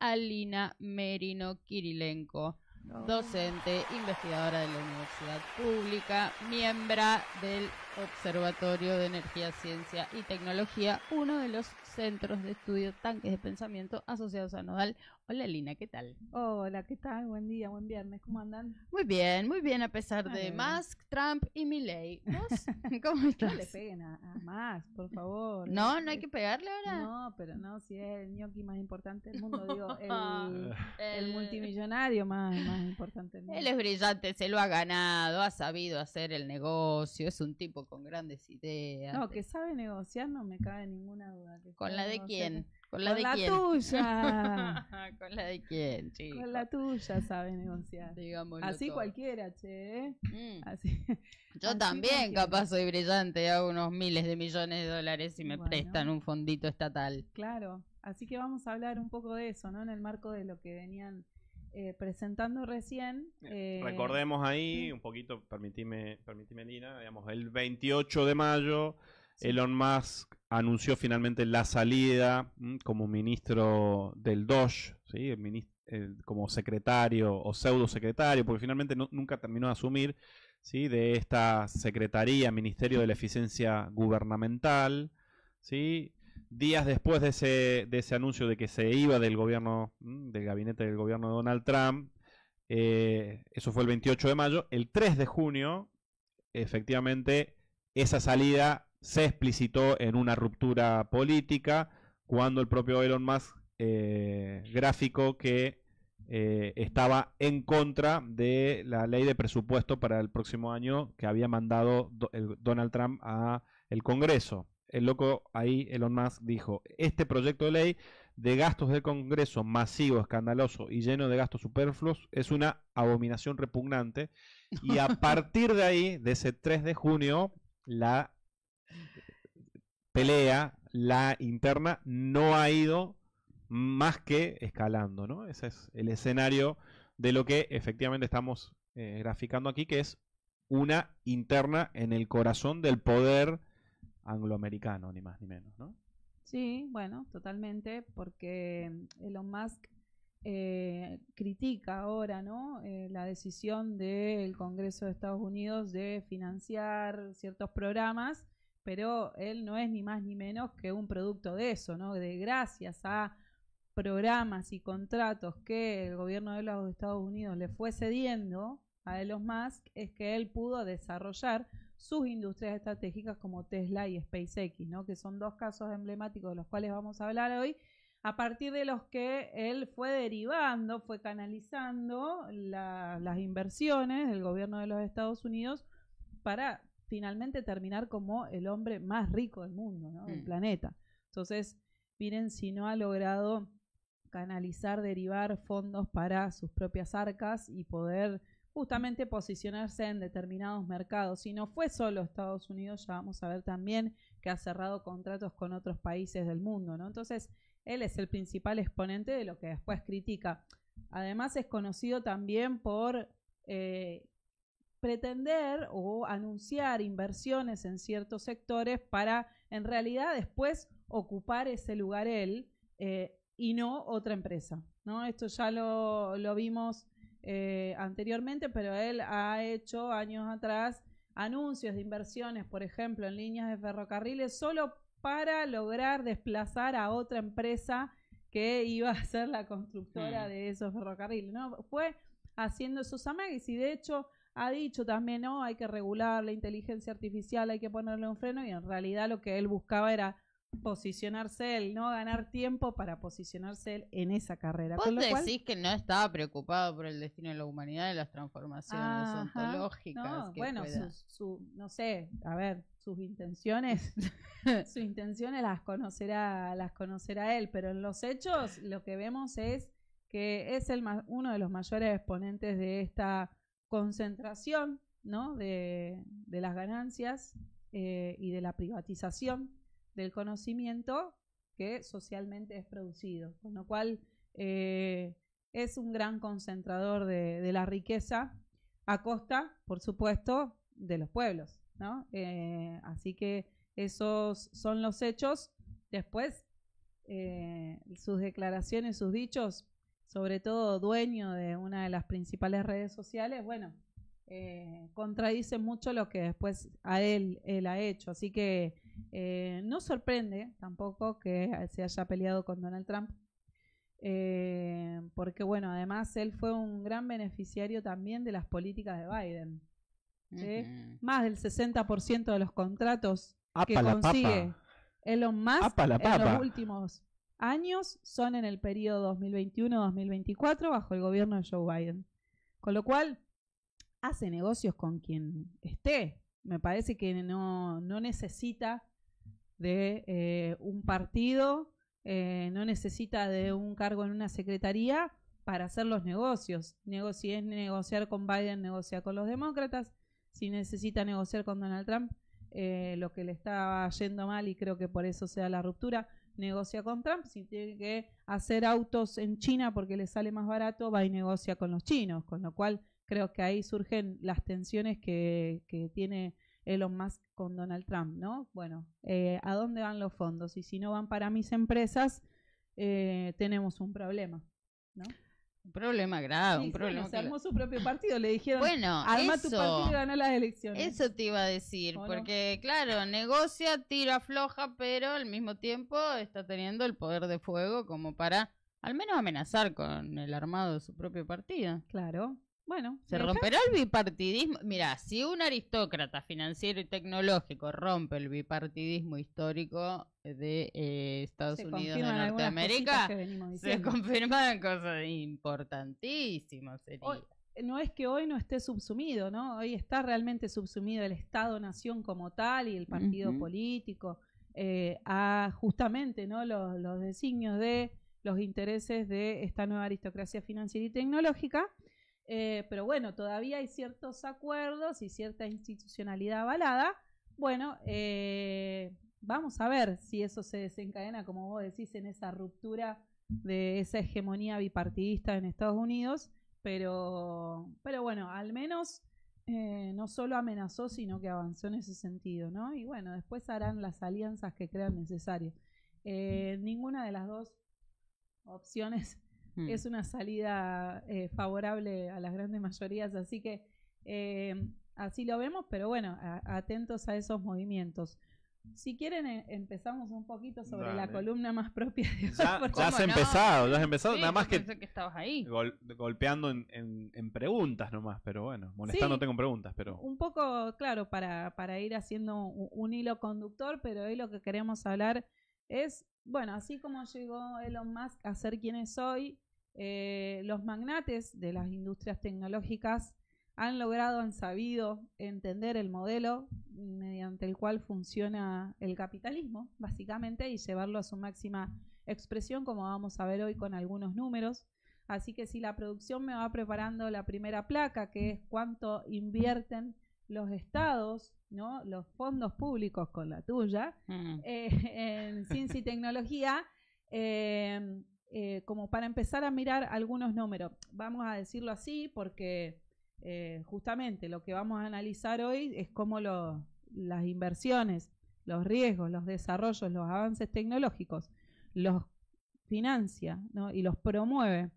Alina Merino Kirilenko, docente, investigadora de la Universidad Pública, miembro del Observatorio de Energía, Ciencia y Tecnología, uno de los centros de estudio tanques de pensamiento asociados a Nodal. Hola Lina, ¿qué tal? Hola, ¿qué tal? Buen día, buen viernes, ¿cómo andan? Muy bien, a pesar de Musk, Trump y Milei. ¿Vos? ¿Cómo estás? No le peguen a Musk, por favor. No hay que pegarle ahora. No, pero no, si es el ñoqui más importante del mundo, digo, el multimillonario más importante del mundo. Él es brillante, se lo ha ganado, ha sabido hacer el negocio, es un tipo con grandes ideas. No, que sabe negociar, no me cabe ninguna duda. ¿Con la de quién? Con la tuya. ¿Con la de quién, chico? Con la tuya sabe negociar. Digámoslo así todo. Cualquiera, che. Así. Yo así también cualquiera. capaz soy brillante, hago unos miles de millones de dólares y me prestan un fondito estatal. Claro, así que vamos a hablar un poco de eso, ¿no? En el marco de lo que venían presentando recién. Recordemos ahí un poquito, permitime Lina, digamos, el 28 de mayo sí. Elon Musk anunció finalmente la salida como ministro del Doge, ¿sí? Como secretario o pseudo secretario, porque finalmente nunca terminó de asumir, ¿sí? De esta secretaría, Ministerio de la Eficiencia Gubernamental, ¿sí? Días después de ese anuncio de que se iba del gobierno, del gabinete del gobierno de Donald Trump, eso fue el 28 de mayo, el 3 de junio, efectivamente, esa salida se explicitó en una ruptura política cuando el propio Elon Musk graficó que estaba en contra de la ley de presupuesto para el próximo año que había mandado Donald Trump a el Congreso. El loco ahí, Elon Musk, dijo, este proyecto de ley de gastos del Congreso masivo, escandaloso y lleno de gastos superfluos es una abominación repugnante. Y a partir de ahí, de ese 3 de junio, la pelea, la interna, no ha ido más que escalando, ¿no? Ese es el escenario de lo que efectivamente estamos graficando aquí, que es una interna en el corazón del poder angloamericano, ni más ni menos, ¿no? Sí, bueno, totalmente, porque Elon Musk critica ahora, ¿no? La decisión del Congreso de Estados Unidos de financiar ciertos programas, pero él no es ni más ni menos que un producto de eso, ¿no? De gracias a programas y contratos que el gobierno de los Estados Unidos le fue cediendo a Elon Musk, es que él pudo desarrollar sus industrias estratégicas como Tesla y SpaceX, ¿no? Que son dos casos emblemáticos de los cuales vamos a hablar hoy, a partir de los que él fue derivando, fue canalizando las inversiones del gobierno de los Estados Unidos para finalmente terminar como el hombre más rico del mundo, ¿no? Del planeta. Entonces, miren si no ha logrado canalizar, derivar fondos para sus propias arcas y poder justamente posicionarse en determinados mercados. Y no fue solo Estados Unidos, ya vamos a ver también que ha cerrado contratos con otros países del mundo, ¿no? Entonces, él es el principal exponente de lo que después critica. Además, es conocido también por pretender o anunciar inversiones en ciertos sectores para, en realidad, después ocupar ese lugar él y no otra empresa, ¿no? Esto ya lo vimos anteriormente, pero él ha hecho años atrás anuncios de inversiones, por ejemplo, en líneas de ferrocarriles, solo para lograr desplazar a otra empresa que iba a ser la constructora de esos ferrocarriles, ¿no? Fue haciendo esos amagues y de hecho ha dicho también, no, hay que regular la inteligencia artificial, hay que ponerle un freno, y en realidad lo que él buscaba era posicionarse él, no ganar tiempo para posicionarse él en esa carrera. ¿Vos decís que no estaba preocupado por el destino de la humanidad y las transformaciones ontológicas? No, bueno, no sé, a ver, sus intenciones las conocerá él, pero en los hechos lo que vemos es que es uno de los mayores exponentes de esta concentración, ¿no? de las ganancias y de la privatización del conocimiento que socialmente es producido, con lo cual es un gran concentrador de la riqueza a costa, por supuesto, de los pueblos, ¿no? Así que esos son los hechos. Después, sus declaraciones, sus dichos, sobre todo dueño de una de las principales redes sociales, bueno, contradice mucho lo que después él ha hecho. Así que no sorprende tampoco que se haya peleado con Donald Trump, porque bueno, además él fue un gran beneficiario también de las políticas de Biden. ¿Sí? Más del 60% de los contratos que consigue Elon Musk en los últimos años son en el periodo 2021-2024 bajo el gobierno de Joe Biden. Con lo cual, hace negocios con quien esté. Me parece que no necesita de un partido, no necesita de un cargo en una secretaría para hacer los negocios. Si es negociar con Biden, negocia con los demócratas. Si necesita negociar con Donald Trump, lo que le está yendo mal, y creo que por eso se da la ruptura, negocia con Trump. Si tiene que hacer autos en China porque le sale más barato, va y negocia con los chinos. Con lo cual creo que ahí surgen las tensiones que tiene Elon Musk con Donald Trump, ¿no? Bueno, ¿a dónde van los fondos? Y si no van para mis empresas, tenemos un problema, ¿no? Un problema grave, sí, un problema. Bueno, se armó su propio partido, le dijeron, bueno, arma tu partido y gana las elecciones. Eso te iba a decir, porque claro, negocia, tira, afloja, pero al mismo tiempo está teniendo el poder de fuego como para al menos amenazar con el armado de su propio partido. Claro. Bueno, se romperá el bipartidismo. Mira, si un aristócrata financiero y tecnológico rompe el bipartidismo histórico de Estados Unidos de Norteamérica, se confirman cosas importantísimas. No es que hoy no esté subsumido, ¿no? Hoy está realmente subsumido el Estado-Nación como tal y el partido político a justamente, ¿no? los designios de los intereses de esta nueva aristocracia financiera y tecnológica. Pero bueno, todavía hay ciertos acuerdos y cierta institucionalidad avalada. Bueno, vamos a ver si eso se desencadena, como vos decís, en esa ruptura de esa hegemonía bipartidista en Estados Unidos. Pero bueno, al menos no solo amenazó, sino que avanzó en ese sentido, ¿no? Y bueno, después harán las alianzas que crean necesarias. Ninguna de las dos opciones es una salida favorable a las grandes mayorías, así que así lo vemos, pero bueno, atentos a esos movimientos. Si quieren, empezamos un poquito sobre la columna más propia de hoy. Ya has empezado, sí, nada más que estabas ahí. Golpeando en preguntas nomás, pero bueno, molestándote con preguntas. Pero un poco, claro, para ir haciendo un hilo conductor, pero hoy lo que queremos hablar es, bueno, así como llegó Elon Musk a ser quien es hoy, los magnates de las industrias tecnológicas han sabido entender el modelo mediante el cual funciona el capitalismo, básicamente, y llevarlo a su máxima expresión, como vamos a ver hoy con algunos números. Así que si la producción me va preparando la primera placa, que es cuánto invierten los estados, ¿no? Los fondos públicos, con la tuya, en ciencia y tecnología, como para empezar a mirar algunos números. Vamos a decirlo así porque justamente lo que vamos a analizar hoy es cómo las inversiones, los riesgos, los desarrollos, los avances tecnológicos los financia, ¿no? Y los promueve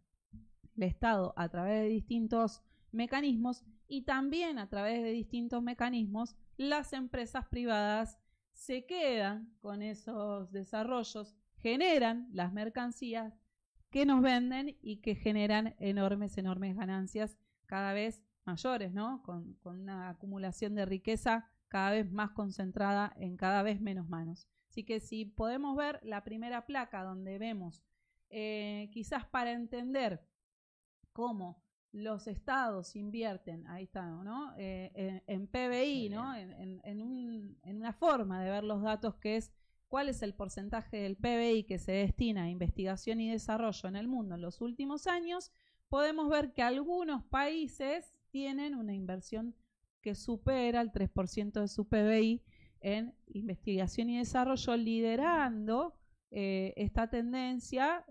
el Estado a través de distintos mecanismos, y también a través de distintos mecanismos las empresas privadas se quedan con esos desarrollos, generan las mercancías que nos venden y que generan enormes ganancias cada vez mayores, ¿no? Con una acumulación de riqueza cada vez más concentrada en cada vez menos manos. Así que si podemos ver la primera placa donde vemos, quizás para entender cómo los estados invierten, ahí está, ¿no? En PBI, ¿no? En una forma de ver los datos que es cuál es el porcentaje del PBI que se destina a investigación y desarrollo en el mundo en los últimos años, podemos ver que algunos países tienen una inversión que supera el 3% de su PBI en investigación y desarrollo, liderando esta tendencia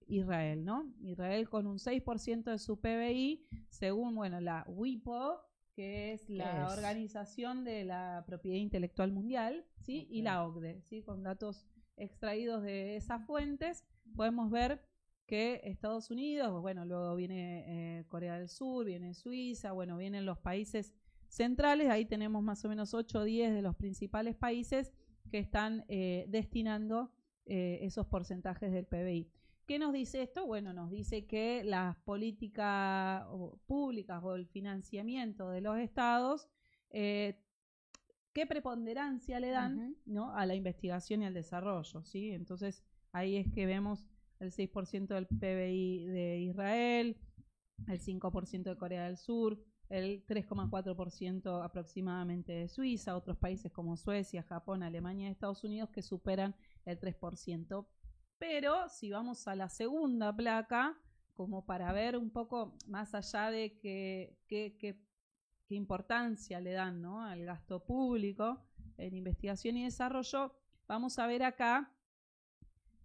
Israel, ¿no? Israel con un 6% de su PBI, según, bueno, la WIPO, que es la Organización de la Propiedad Intelectual Mundial, ¿sí? Y la OCDE, ¿sí? Con datos extraídos de esas fuentes, podemos ver que Estados Unidos, bueno, luego viene Corea del Sur, viene Suiza, bueno, vienen los países centrales, ahí tenemos más o menos 8 o 10 de los principales países que están destinando esos porcentajes del PBI. ¿Qué nos dice esto? Bueno, nos dice que las políticas públicas o el financiamiento de los estados, ¿qué preponderancia le dan, ¿no?, a la investigación y al desarrollo? ¿Sí? Entonces, ahí es que vemos el 6% del PBI de Israel, el 5% de Corea del Sur, el 3,4% aproximadamente de Suiza, otros países como Suecia, Japón, Alemania y Estados Unidos que superan el 3%. Pero si vamos a la segunda placa, como para ver un poco más allá de qué importancia le dan, ¿no?, al gasto público en investigación y desarrollo, vamos a ver acá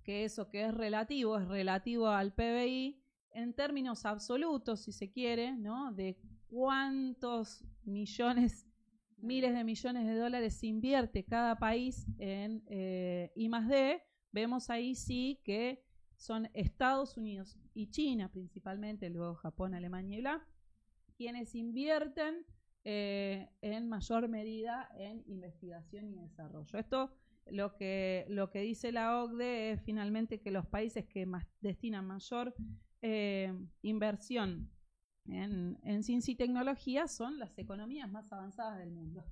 que eso que es relativo al PBI en términos absolutos, si se quiere, ¿no?, de cuántos millones, miles de millones de dólares invierte cada país en I+D. Vemos ahí sí que son Estados Unidos y China principalmente, luego Japón, Alemania y bla, quienes invierten en mayor medida en investigación y desarrollo. Esto lo que dice la OCDE es finalmente que los países que destinan mayor inversión en ciencia y tecnología son las economías más avanzadas del mundo.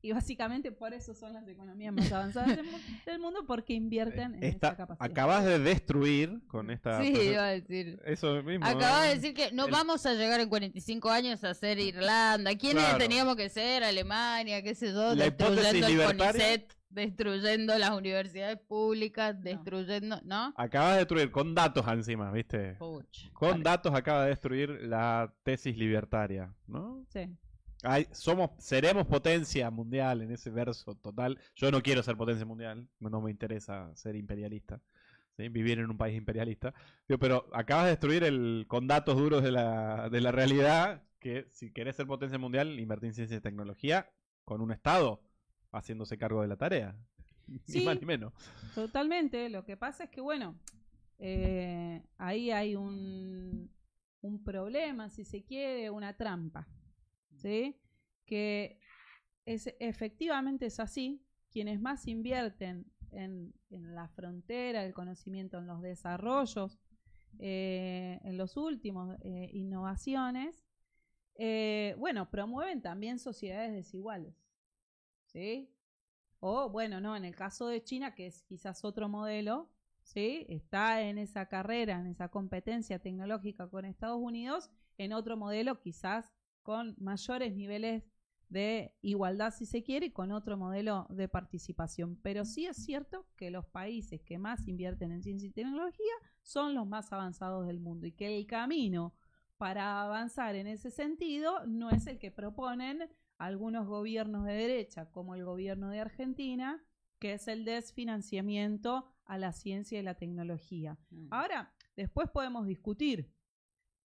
Y básicamente por eso son las economías más avanzadas del mundo, porque invierten en esta capacidad. Acabas de destruir con esta... Sí, iba a decir. Eso mismo. Acabas de decir que no vamos a llegar en 45 años a ser Irlanda. ¿Quiénes teníamos que ser? Alemania, qué sé yo, la destruyendo el CONICET, destruyendo las universidades públicas, destruyendo... ¿No? Acabas de destruir, con datos encima, ¿viste? Puch, con datos acaba de destruir la tesis libertaria, ¿no? Sí. Seremos potencia mundial en ese verso total. Yo no quiero ser potencia mundial, no me interesa ser imperialista, ¿sí?, vivir en un país imperialista. Pero acabas de destruir con datos duros de la realidad, que si querés ser potencia mundial, invertir en ciencia y tecnología con un Estado haciéndose cargo de la tarea. Sí, ni más ni menos. Totalmente. Lo que pasa es que, bueno, ahí hay un problema, si se quiere, una trampa, ¿sí? Que efectivamente es así. Quienes más invierten en la frontera del conocimiento, en los desarrollos, en los últimos innovaciones, bueno, promueven también sociedades desiguales, ¿sí? O, bueno, no, en el caso de China, que es quizás otro modelo, ¿sí?, está en esa carrera, en esa competencia tecnológica con Estados Unidos, en otro modelo quizás con mayores niveles de igualdad, si se quiere, y con otro modelo de participación. Pero sí es cierto que los países que más invierten en ciencia y tecnología son los más avanzados del mundo, y que el camino para avanzar en ese sentido no es el que proponen algunos gobiernos de derecha, como el gobierno de Argentina, que es el desfinanciamiento a la ciencia y la tecnología. Ahora, después podemos discutir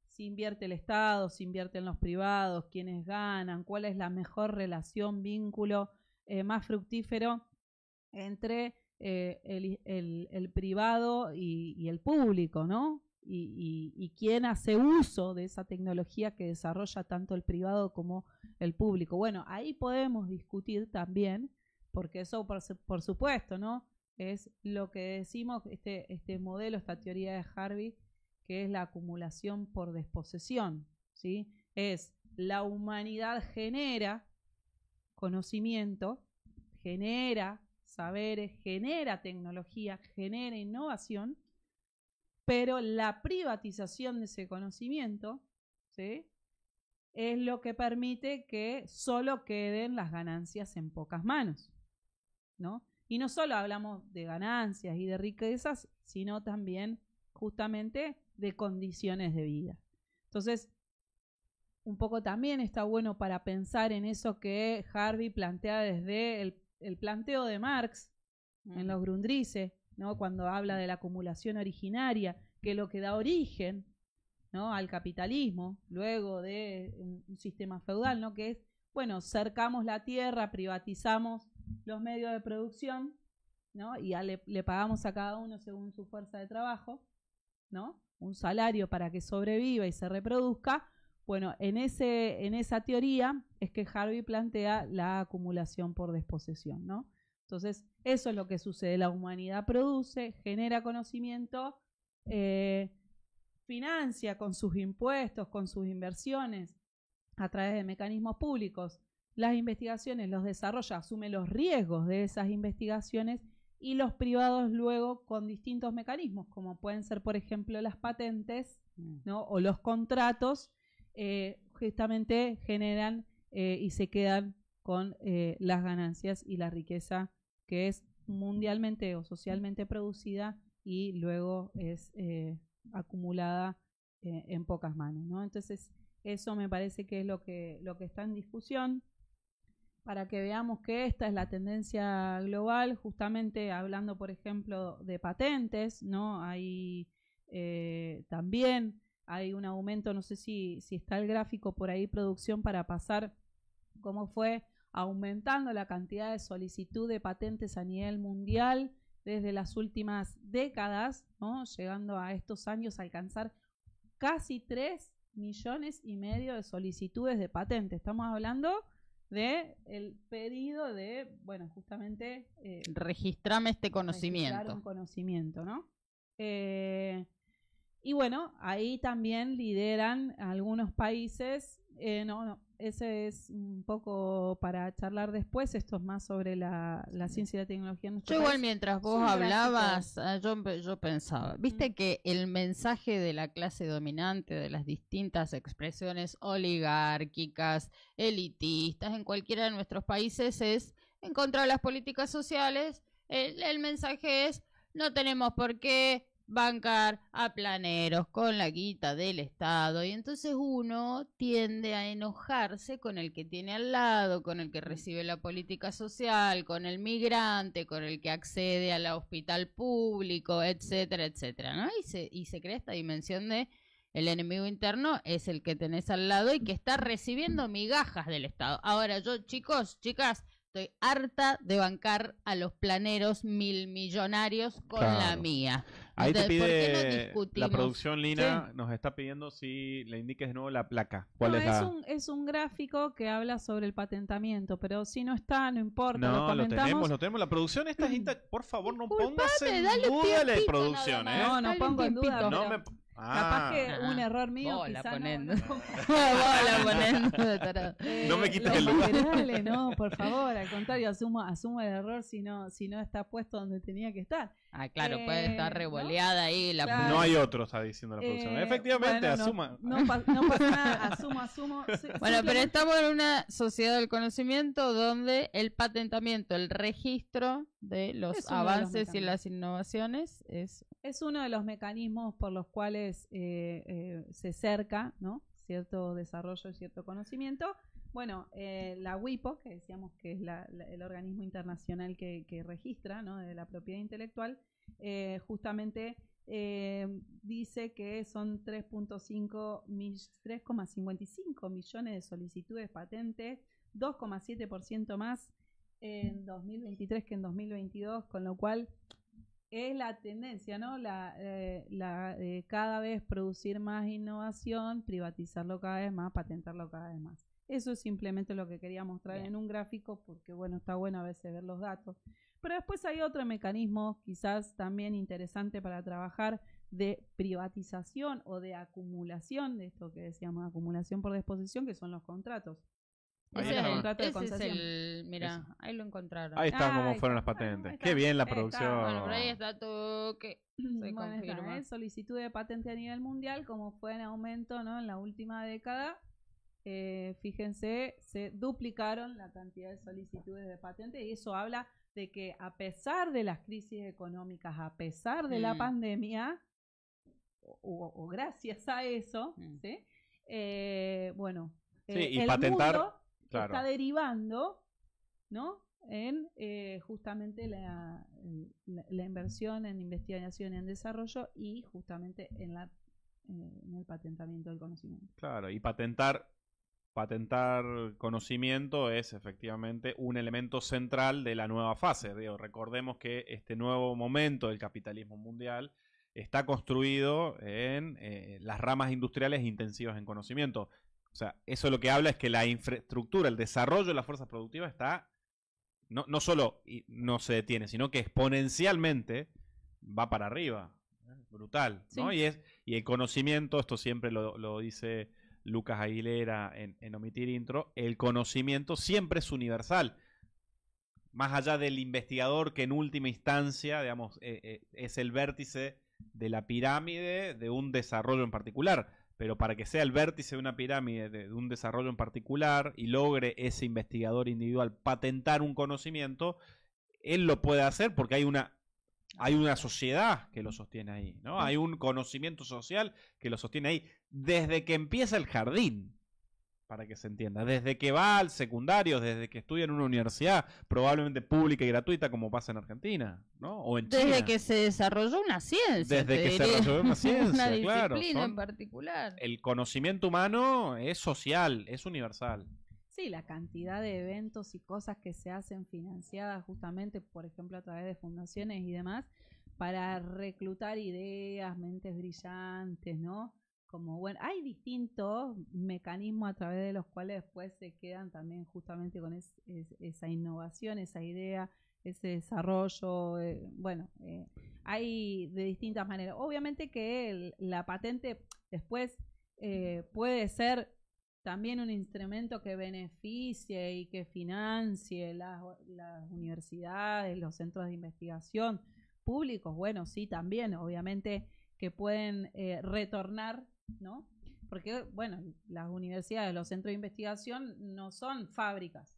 si invierte el Estado, si invierten los privados, quiénes ganan, cuál es la mejor relación, vínculo más fructífero entre el privado y el público, ¿no? Y quién hace uso de esa tecnología que desarrolla tanto el privado como el público. Bueno, ahí podemos discutir también, porque eso por supuesto, ¿no?, es lo que decimos, este modelo, esta teoría de Harvey, que es la acumulación por desposesión, ¿sí? Es la humanidad genera conocimiento, genera saberes, genera tecnología, genera innovación, pero la privatización de ese conocimiento, ¿sí?, es lo que permite que solo queden las ganancias en pocas manos, ¿no? Y no solo hablamos de ganancias y de riquezas, sino también justamente de condiciones de vida. Entonces, un poco también está bueno para pensar en eso que Harvey plantea desde el planteo de Marx en los Grundrisse, ¿no?, cuando habla de la acumulación originaria, que es lo que da origen, ¿no?, al capitalismo, luego de un sistema feudal, ¿no?, que es, bueno, cercamos la tierra, privatizamos los medios de producción, ¿no?, y le pagamos a cada uno según su fuerza de trabajo, ¿no? Un salario para que sobreviva y se reproduzca. Bueno, en esa teoría es que Harvey plantea la acumulación por desposesión, ¿no? Entonces, eso es lo que sucede. La humanidad produce, genera conocimiento, financia con sus impuestos, con sus inversiones, a través de mecanismos públicos, las investigaciones, los desarrolla, asume los riesgos de esas investigaciones, y los privados luego con distintos mecanismos, como pueden ser, por ejemplo, las patentes, ¿no? O los contratos, justamente generan y se quedan con las ganancias y la riqueza que es mundialmente o socialmente producida y luego es acumulada en pocas manos, ¿no? Entonces, eso me parece que es lo que está en discusión, para que veamos que esta es la tendencia global, justamente hablando, por ejemplo, de patentes, ¿no? Hay también hay un aumento, no sé si está el gráfico por ahí, producción, para pasar cómo fue aumentando la cantidad de solicitud de patentes a nivel mundial desde las últimas décadas, ¿no? Llegando a estos años a alcanzar casi 3,5 millones de solicitudes de patentes. Estamos hablando de el pedido de, bueno, justamente registrame este conocimiento. Registrar un conocimiento, ¿no? Y bueno, ahí también lideran algunos países. Ese es un poco para charlar después. Esto es más sobre la ciencia y la tecnología en nuestro Yo igual país. mientras vos hablabas, yo pensaba, viste que el mensaje de la clase dominante, de las distintas expresiones oligárquicas, elitistas, en cualquiera de nuestros países, es en contra de las políticas sociales. El mensaje es: no tenemos por qué bancar a planeros con la guita del Estado, y entonces uno tiende a enojarse con el que tiene al lado, con el que recibe la política social, con el migrante, con el que accede al hospital público, etcétera, etcétera, ¿no? Y se crea esta dimensión de el enemigo interno es el que tenés al lado y que está recibiendo migajas del Estado. Ahora yo, chicos, chicas, estoy harta de bancar a los planeros milmillonarios con la mía. Ahí te Entonces, ¿por qué no pide discutimos? la producción, Lina, Sí. nos está pidiendo si le indiques de nuevo la placa. ¿Cuál es la...? Es un gráfico que habla sobre el patentamiento, pero si no está, no importa, No, lo comentamos. lo tenemos. La producción esta es por favor, no pongas en dale duda la tiempito producción, nada ¿eh? más. No Dale pongo en tiempito. duda, No pero me... capaz que un error mío, Vos la quizá ponendo. no. Vos la ponendo de tarado. No me quites los el lugar. materiales, no, por favor, al contrario, asumo el error si no está puesto donde tenía que estar. Ah, claro, puede estar revoleada ahí la Claro. No hay otro, está diciendo la producción. Efectivamente, bueno, asuma. No pasa nada, asumo. Bueno, pero estamos en una sociedad del conocimiento donde el patentamiento, el registro de los Es uno de los avances y las innovaciones es uno de los mecanismos por los cuales se cerca, ¿no?, cierto desarrollo y cierto conocimiento. Bueno, la WIPO, que decíamos que es el organismo internacional que registra, ¿no?, de la propiedad intelectual, justamente dice que son 3,55 millones de solicitudes patentes, 2,7% más en 2023 que en 2022, con lo cual es la tendencia, ¿no? Cada vez producir más innovación, privatizarlo cada vez más, patentarlo cada vez más. Eso es simplemente lo que quería mostrar en un gráfico, porque bueno, está bueno a veces ver los datos. Pero después hay otro mecanismo quizás también interesante para trabajar, de privatización o de acumulación, de esto que decíamos, acumulación por disposición, que son los contratos. Ese es el mira, ahí lo encontraron. Ahí está cómo fueron las patentes. Qué bien la producción. Bueno, pero ahí está todo que se confirma. Está, solicitud de patente a nivel mundial, como fue en aumento, ¿no?, en la última década. Fíjense, se duplicaron la cantidad de solicitudes de patente, y eso habla de que a pesar de las crisis económicas, a pesar de la pandemia, o gracias a eso, ¿sí? Bueno, y el patentar, mundo claro, está derivando, ¿no?, en justamente la inversión en investigación y en desarrollo, y justamente en el patentamiento del conocimiento. Claro, y patentar conocimiento es efectivamente un elemento central de la nueva fase. Recordemos que este nuevo momento del capitalismo mundial está construido en las ramas industriales intensivas en conocimiento. O sea, eso lo que habla es que la infraestructura, el desarrollo de las fuerzas productivas está, no solo no se detiene, sino que exponencialmente va para arriba. Brutal, ¿no? Sí. Y el conocimiento, esto siempre lo dice Lucas Aguilera en Omitir Intro, el conocimiento siempre es universal. Más allá del investigador que en última instancia, digamos, es el vértice de la pirámide de un desarrollo en particular. Pero para que sea el vértice de una pirámide de un desarrollo en particular y logre ese investigador individual patentar un conocimiento, él lo puede hacer porque hay una sociedad que lo sostiene ahí, ¿no? Hay un conocimiento social que lo sostiene ahí desde que empieza el jardín, para que se entienda, desde que va al secundario, desde que estudia en una universidad, probablemente pública y gratuita como pasa en Argentina, ¿no? O en China. Desde que se desarrolló una ciencia. Desde que se desarrolló una ciencia, una claro. disciplina en particular. El conocimiento humano es social, es universal. Sí, la cantidad de eventos y cosas que se hacen financiadas justamente, por ejemplo, a través de fundaciones y demás, para reclutar ideas, mentes brillantes, ¿no? Como, bueno, hay distintos mecanismos a través de los cuales después se quedan también justamente con esa innovación, esa idea, ese desarrollo, hay de distintas maneras. Obviamente que la patente después puede ser también un instrumento que beneficie y que financie las universidades, los centros de investigación públicos. Bueno, sí, también, obviamente que pueden retornar, ¿no? Porque, bueno, las universidades, los centros de investigación no son fábricas.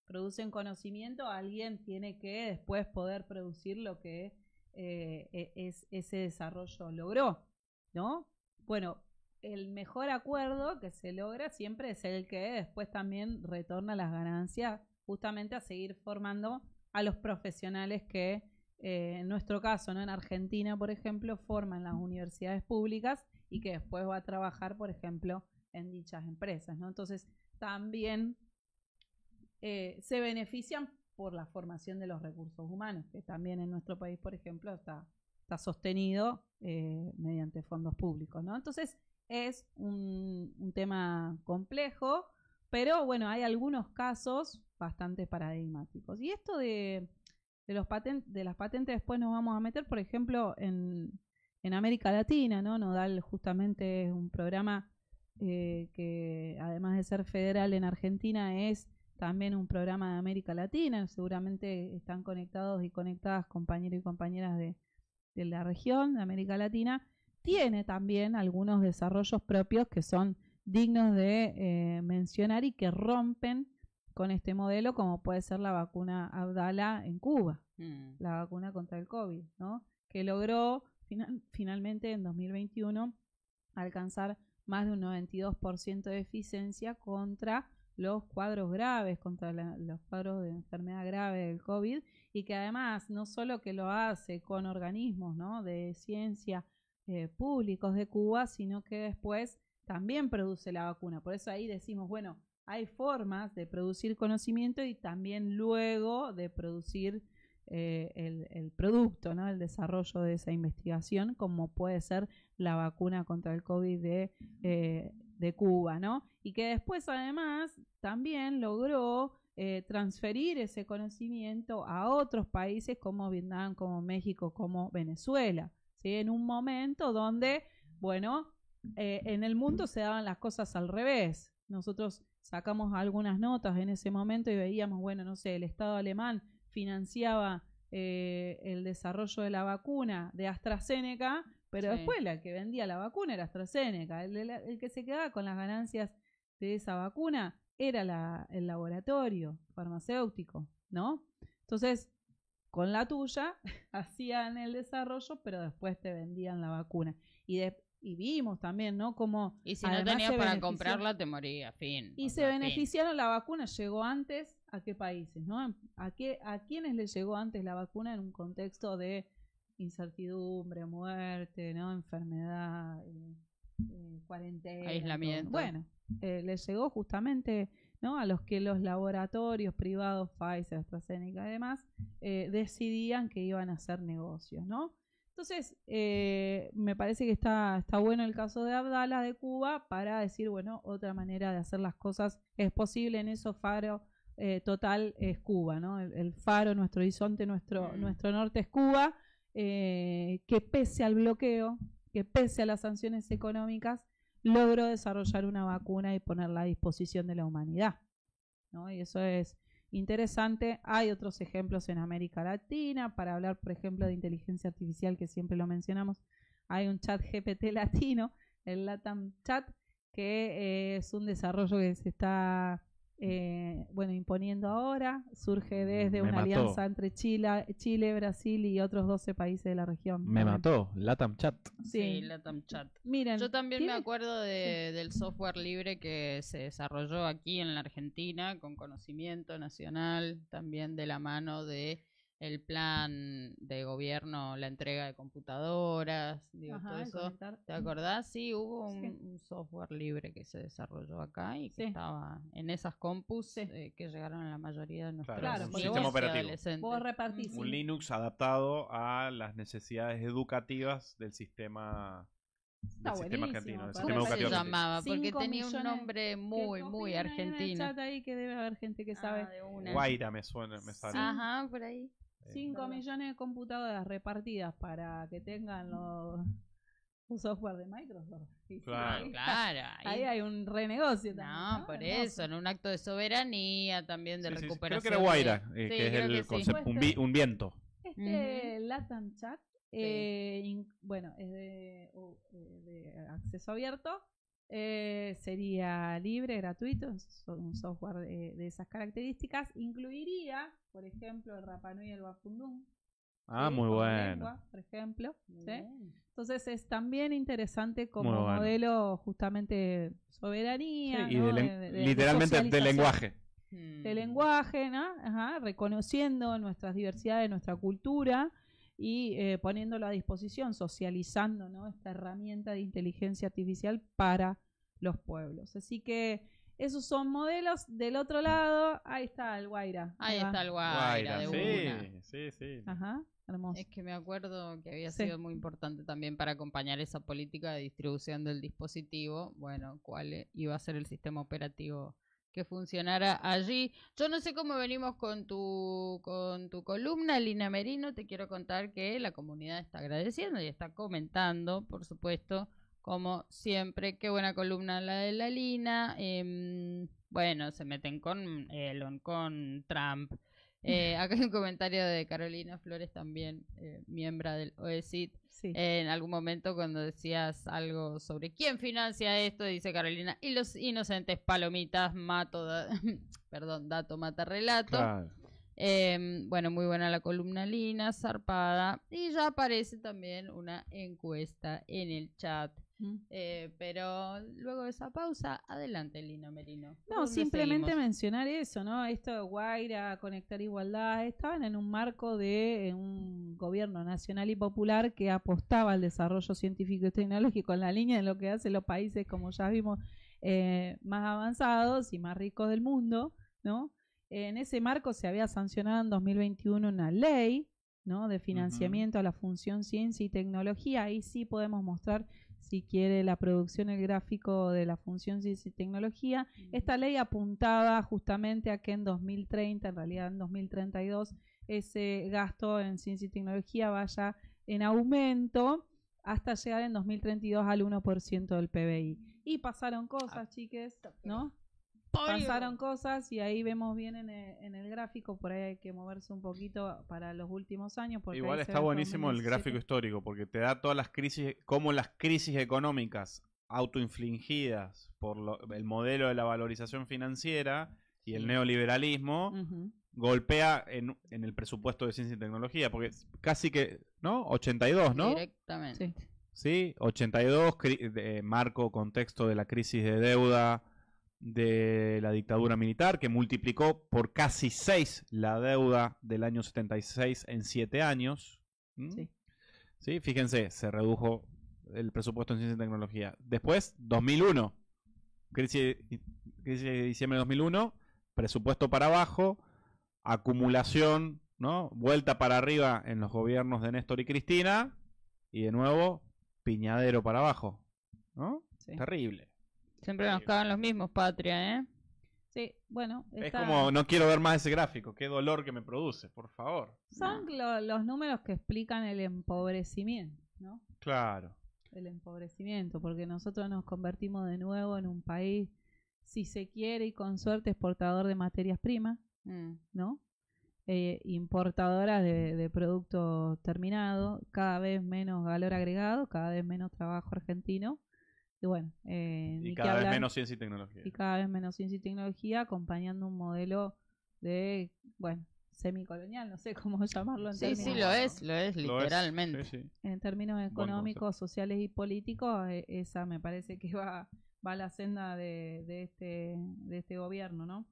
Producen conocimiento, alguien tiene que después poder producir lo que ese desarrollo logró, ¿no? Bueno, el mejor acuerdo que se logra siempre es el que después también retorna las ganancias justamente a seguir formando a los profesionales que en nuestro caso, ¿no? En Argentina, por ejemplo, forman las universidades públicas y que después va a trabajar, por ejemplo, en dichas empresas, ¿no? Entonces, también se benefician por la formación de los recursos humanos, que también en nuestro país, por ejemplo, está sostenido mediante fondos públicos, ¿no? Entonces, es un tema complejo, pero bueno, hay algunos casos bastante paradigmáticos. Y esto de las patentes después nos vamos a meter, por ejemplo, en América Latina, ¿no? Nodal justamente es un programa que además de ser federal en Argentina es también un programa de América Latina. Seguramente están conectados y conectadas compañeros y compañeras de la región de América Latina. Tiene también algunos desarrollos propios que son dignos de mencionar y que rompen con este modelo, como puede ser la vacuna Abdala en Cuba, la vacuna contra el COVID, ¿no? Que logró finalmente en 2021 alcanzar más de un 92% de eficiencia contra los cuadros graves, contra los cuadros de enfermedad grave del COVID, y que además no solo que lo hace con organismos, ¿no? de ciencia públicos de Cuba, sino que después también produce la vacuna. Por eso ahí decimos, bueno, hay formas de producir conocimiento y también luego de producir el producto, ¿no? El desarrollo de esa investigación, como puede ser la vacuna contra el COVID de Cuba, ¿no? Y que después además también logró transferir ese conocimiento a otros países como Vietnam, como México, como Venezuela, ¿sí? En un momento donde, bueno, en el mundo se daban las cosas al revés. Nosotros sacamos algunas notas en ese momento y veíamos, bueno, no sé, el Estado alemán financiaba el desarrollo de la vacuna de AstraZeneca, pero sí, después la que vendía la vacuna era AstraZeneca. El que se quedaba con las ganancias de esa vacuna era el laboratorio farmacéutico, ¿no? Entonces, con la tuya hacían el desarrollo, pero después te vendían la vacuna. Y vimos también, ¿no? Como y si no tenías para comprarla, te moría, fin. Y se beneficiaron, la vacuna llegó antes, ¿a qué países, no? ¿A quiénes les llegó antes la vacuna en un contexto de incertidumbre, muerte, ¿no? Enfermedad, cuarentena, aislamiento? Bueno, les llegó justamente, ¿no? A los que los laboratorios privados, Pfizer, AstraZeneca y demás, decidían que iban a hacer negocios, ¿no? Entonces, me parece que está bueno el caso de Abdala de Cuba para decir, bueno, otra manera de hacer las cosas es posible. En eso Faro total es Cuba, ¿no? El faro, nuestro horizonte, nuestro norte es Cuba, que pese al bloqueo, que pese a las sanciones económicas, logró desarrollar una vacuna y ponerla a disposición de la humanidad, ¿no? Y eso es interesante. Hay otros ejemplos en América Latina, para hablar, por ejemplo, de inteligencia artificial, que siempre lo mencionamos. Hay un chat GPT latino, el LATAM Chat, que es un desarrollo que se está imponiendo ahora. Surge desde una alianza entre Chile, Brasil y otros 12 países de la región. Me mató, LATAM Chat. Sí, LATAM Chat. Miren, yo también me acuerdo del software libre que se desarrolló aquí en la Argentina con conocimiento nacional, también de la mano de el plan de gobierno, la entrega de computadoras, todo eso. ¿Te acordás? Sí, hubo un software libre que se desarrolló acá y que estaba en esas compus que llegaron a la mayoría de nuestros un sistema operativo. Vos repartís. Un Linux adaptado a las necesidades educativas del sistema. Está sistema buenísimo. argentino. ¿Cómo se llamaba? Porque tenía un nombre muy argentino. En el chat ahí que debe haber gente que sabe. Guaira me suena, me sale. Ajá, por ahí. 5 millones de computadoras repartidas para que tengan los software de Microsoft. Claro. Ahí hay un renegocio también. No, por eso, en un acto de soberanía, también de recuperación. Creo que era Guaira, que es el concepto, un viento. LATAM Chat, es de acceso abierto. Sería libre, gratuito, es un software de esas características. Incluiría, por ejemplo, el Rapa Nui y el Bafundún. Muy bueno. Lengua, por ejemplo. Entonces es también interesante como modelo justamente de soberanía. Y ¿no? Literalmente de lenguaje. De lenguaje, ¿no? Reconociendo nuestras diversidades, nuestra cultura y poniéndolo a disposición, socializando, ¿no? Esta herramienta de inteligencia artificial para los pueblos. Así que esos son modelos. Del otro lado, ahí está el Guaira. Ahí está el Guaira, de una. Sí. Ajá, hermoso. Es que me acuerdo que había sido muy importante también para acompañar esa política de distribución del dispositivo. Bueno, cuál iba a ser el sistema operativo que funcionara allí. Yo no sé cómo venimos con tu columna, Lina Merino. Te quiero contar que la comunidad está agradeciendo y está comentando, por supuesto, como siempre. Qué buena columna la de la Lina. Bueno, se meten con Elon, con Trump. Acá hay un comentario de Carolina Flores, también miembro del OECID. En algún momento cuando decías algo sobre quién financia esto, dice Carolina, y los inocentes palomitas dato mata relato. Claro. Bueno, muy buena la columna, Lina, zarpada, y ya aparece también una encuesta en el chat. Pero luego de esa pausa, adelante, Lina Merino. No, simplemente mencionar eso, ¿no? Esto de Guaira, Conectar Igualdad, estaban en un marco de un gobierno nacional y popular que apostaba al desarrollo científico y tecnológico en la línea de lo que hacen los países, como ya vimos, más avanzados y más ricos del mundo, ¿no? En ese marco se había sancionado en 2021 una ley, ¿no? De financiamiento a la función ciencia y tecnología. Ahí sí podemos mostrar, si quiere, la producción, el gráfico de la función ciencia y tecnología. Esta ley apuntaba justamente a que en 2030, en realidad en 2032, ese gasto en ciencia y tecnología vaya en aumento hasta llegar en 2032 al 1% del PBI. Y pasaron cosas, chiques, ¿no? Pasaron cosas y ahí vemos bien en el gráfico. Por ahí hay que moverse un poquito para los últimos años. Porque igual está buenísimo el gráfico histórico, porque te da todas las crisis, como las crisis económicas autoinfligidas por el modelo de la valorización financiera y el neoliberalismo golpea en el presupuesto de ciencia y tecnología, porque casi que, ¿no? 82, ¿no? Directamente. Sí, 82, marco, contexto de la crisis de deuda de la dictadura militar, que multiplicó por casi 6 la deuda del año 76 en 7 años. Sí, fíjense, se redujo el presupuesto en ciencia y tecnología. Después, 2001, crisis de diciembre de 2001, presupuesto para abajo, acumulación, ¿no? Vuelta para arriba en los gobiernos de Néstor y Cristina, y de nuevo, piñadero para abajo, ¿no? Sí. Terrible. Siempre nos cagan los mismos, Patria, ¿eh? Sí, bueno, Es como, no quiero ver más ese gráfico, qué dolor que me produce, por favor. son los números que explican el empobrecimiento, ¿no? Claro. El empobrecimiento, porque nosotros nos convertimos de nuevo en un país, si se quiere y con suerte, exportador de materias primas, ¿no? Importadoras de productos terminados, cada vez menos valor agregado, cada vez menos trabajo argentino. Y bueno, Y cada vez menos ciencia y tecnología. Y cada vez menos ciencia y tecnología, acompañando un modelo de, bueno, semicolonial, no sé cómo llamarlo en términos. Sí, lo es, literalmente. Sí. En términos económicos, sociales y políticos, esa me parece que va a la senda de este gobierno, ¿no?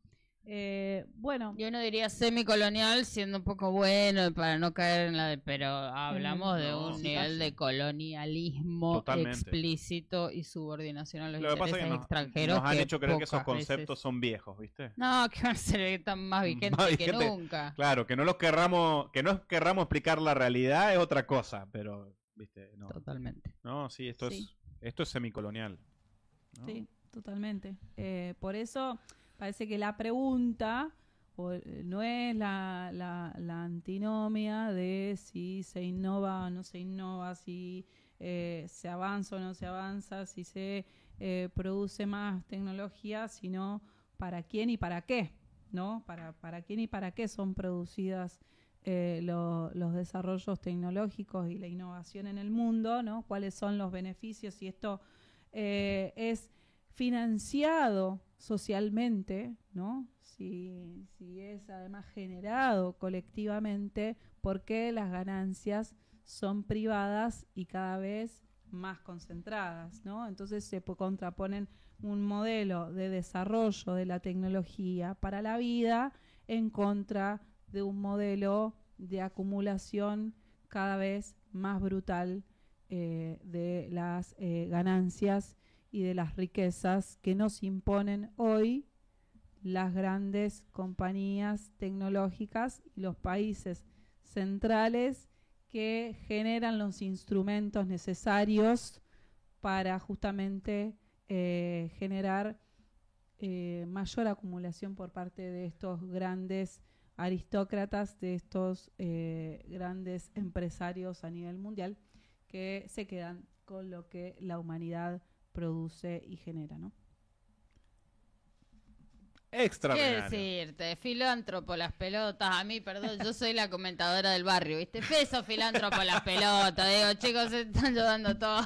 Bueno. Yo no diría semicolonial, siendo un poco bueno para no caer en la pero hablamos de un nivel de colonialismo totalmente explícito y subordinación a los Lo que pasa intereses es que extranjeros. nos han hecho creer que esos pocas conceptos veces son viejos, ¿viste? No, que van a ser están más vigentes que nunca. Claro, que no querramos explicar la realidad es otra cosa, pero, ¿viste? No. Totalmente. No, sí, esto es semicolonial, ¿no? Sí, totalmente. Por eso parece que la pregunta no es la antinomia de si se innova o no se innova, si se avanza o no se avanza, si se produce más tecnología, sino para quién y para qué, ¿no? Para quién y para qué son producidas los desarrollos tecnológicos y la innovación en el mundo, ¿no? Cuáles son los beneficios, si esto es financiado socialmente, ¿no? Si es además generado colectivamente, porque las ganancias son privadas y cada vez más concentradas, ¿no? Entonces se contraponen un modelo de desarrollo de la tecnología para la vida en contra de un modelo de acumulación cada vez más brutal de las ganancias y de las riquezas que nos imponen hoy las grandes compañías tecnológicas y los países centrales que generan los instrumentos necesarios para justamente generar mayor acumulación por parte de estos grandes aristócratas, de estos grandes empresarios a nivel mundial que se quedan con lo que la humanidad produce y genera, ¿no? Extraordinario. ¿Qué decirte? Filántropo las pelotas. A mí, perdón, yo soy la comentadora del barrio, ¿viste? Peso filántropo las pelotas. Digo, chicos, se están llevando todo.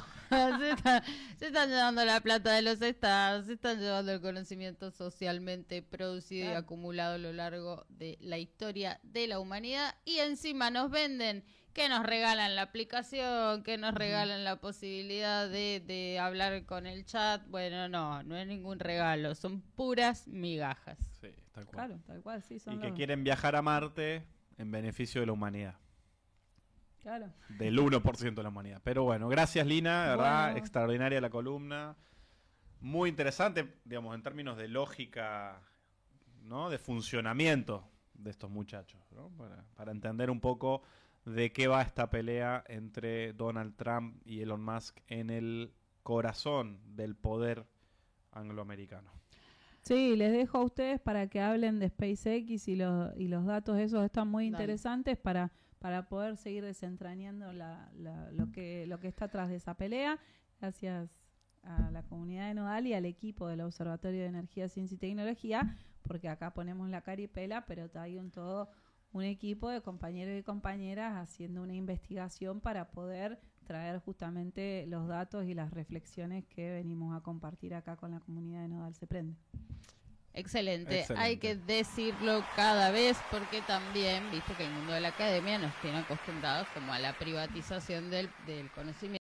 Se están llevando la plata de los estados, se están llevando el conocimiento socialmente producido y acumulado a lo largo de la historia de la humanidad. Y encima nos venden que nos regalan la aplicación, que nos regalan la posibilidad de hablar con el chat. Bueno, no es ningún regalo, son puras migajas. Sí, tal cual. Claro, tal cual, sí. Son y que quieren viajar a Marte en beneficio de la humanidad. Claro. Del 1% de la humanidad. Pero bueno, gracias Lina, ¿verdad? Extraordinaria la columna. Muy interesante, digamos, en términos de lógica, ¿no? De funcionamiento de estos muchachos, ¿no? Para entender un poco de qué va esta pelea entre Donald Trump y Elon Musk en el corazón del poder angloamericano. Sí, les dejo a ustedes para que hablen de SpaceX y los datos esos están muy interesantes para poder seguir desentrañando lo que está atrás de esa pelea. Gracias a la comunidad de Nodal y al equipo del Observatorio de Energía, Ciencia y Tecnología, porque acá ponemos la caripela, pero hay un equipo de compañeros y compañeras haciendo una investigación para poder traer justamente los datos y las reflexiones que venimos a compartir acá con la comunidad de Nodal Se Prende. Excelente, hay que decirlo cada vez porque también, viste que el mundo de la academia nos tiene acostumbrados como a la privatización del conocimiento.